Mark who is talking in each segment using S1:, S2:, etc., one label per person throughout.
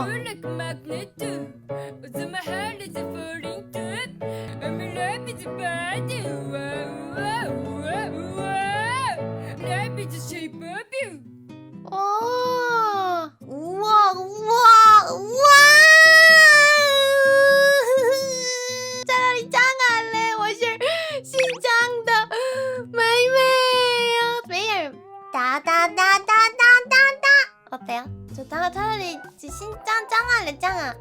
S1: 좋다. 우와, 우와, 우와. 차라리 짱할래. 我是姓张的妹妹呀。没人哒。 어때요? 저 차라리 신짱 짱할래 짱아.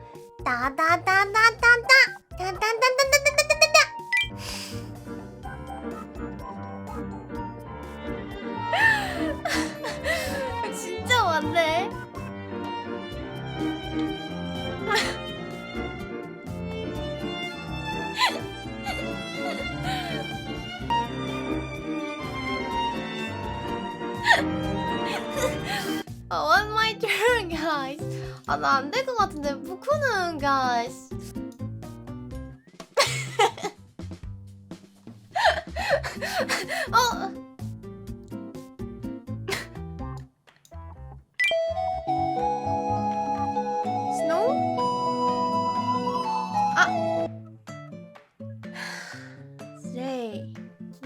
S1: 진짜 많네. One my turn, guys. 아, 나 안 될 것 같은데. 부쿠는, guys. Snow? 아. 对，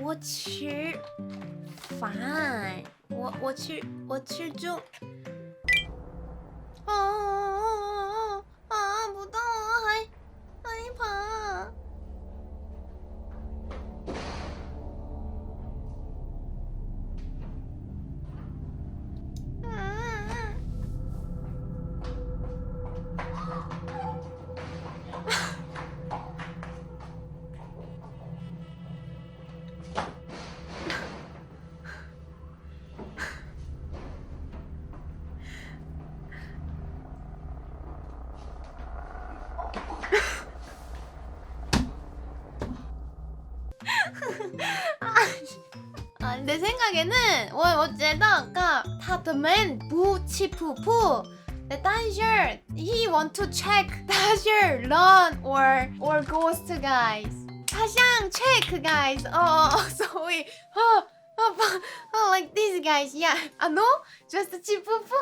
S1: 我吃饭。我吃就。 不动了，还爬。내 생각에는 我觉得他的们不吃噗噗，但是 he want to check 他是人 or ghost guys， 他想 check guys， 所以like these guys yeah， no just 吃噗噗。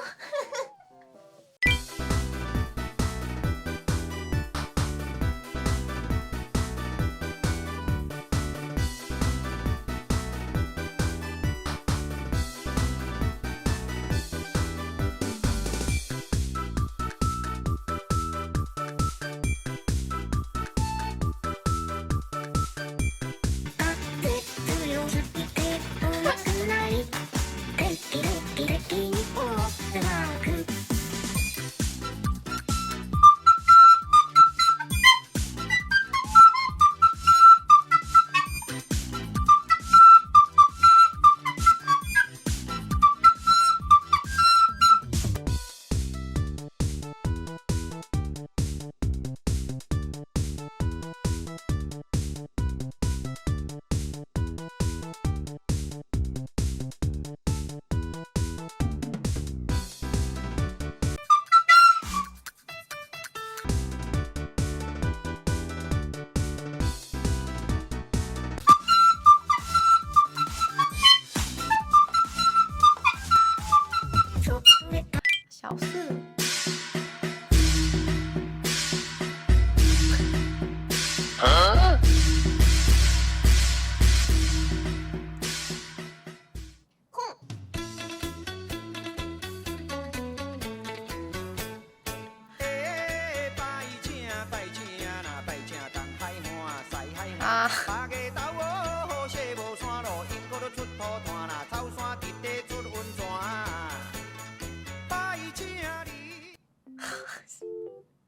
S1: 小四。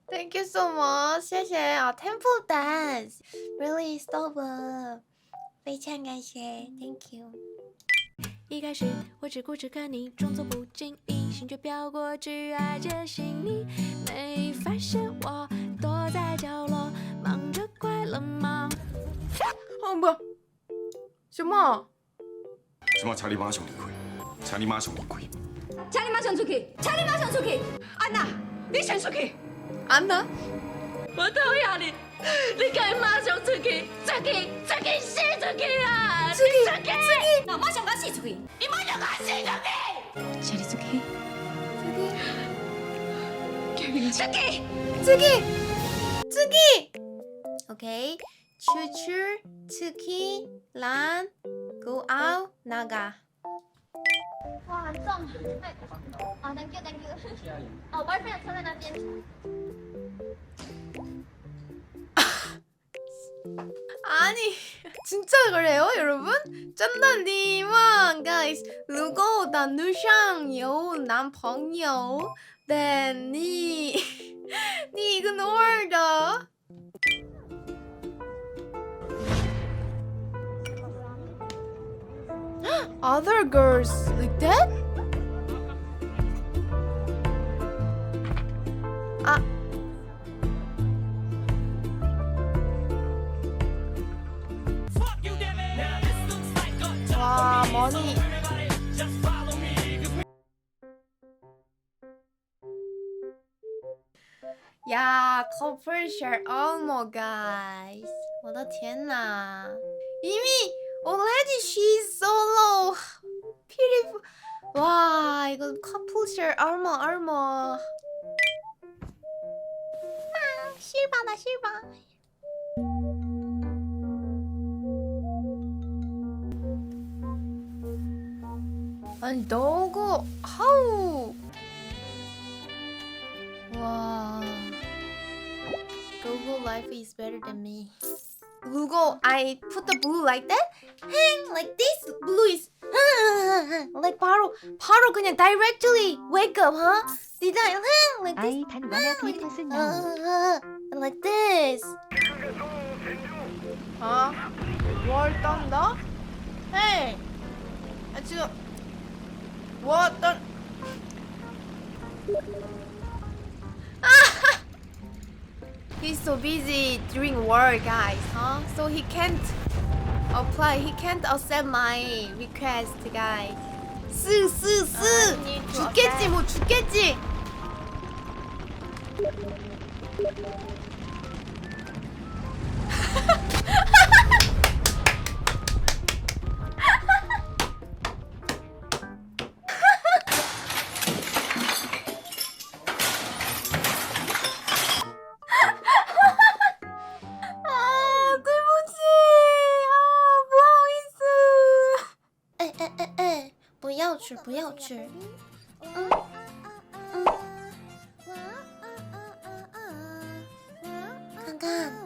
S1: Thank you so much， 谢谢啊 ，Temple Dance really stop， 非常感谢 ，Thank you。
S2: 一开始我只顾着看你，装作不经意，心却飘过，只爱着心你，没发现我躲在角落，忙着快乐吗？
S1: 뭐야？什么？
S3: 什么？请你马上离开！请你马上离开！
S4: 请你马上出去！请你马上出去！安娜，你先出去！
S1: 안나?
S4: 我讨厌你！你该马上出去！出去！出去！死出去啊！出去！出去！那马上甲死出去！你马上甲死出去！请你出去！出去！
S1: 쯔기. 오케이. 추출, 츠키, 란, go out, 나가.
S4: 와, 很重。啊，thank you，thank you。哦，boyfriend车在那边。
S1: 아니 진짜 그래요 여러분? 真的你们 guys 如果的女生有男朋友 then 你 ignore 的 other girls like that? 아 와, 머니. 야, couple share armor, guys. 我的天哪 이미 already she's solo. Beautiful. 와, 이거 couple share armor. 실바다, 실바. 아니 너고 하우 와 Google life is better than me. Google I put the blue like that? Hang like this blue is like 바로 그냥 directly wake up, huh? Did I hang like this?
S5: 아이 단 원화 불꽃은 나오.
S1: Like this. 뭘 떤다? Hey, 지금 What the? He's so busy doing work, guys, huh? So he can't apply. He can't accept my request, guys. 쓰. 죽겠지, 뭐 죽겠지.不要吃。看看。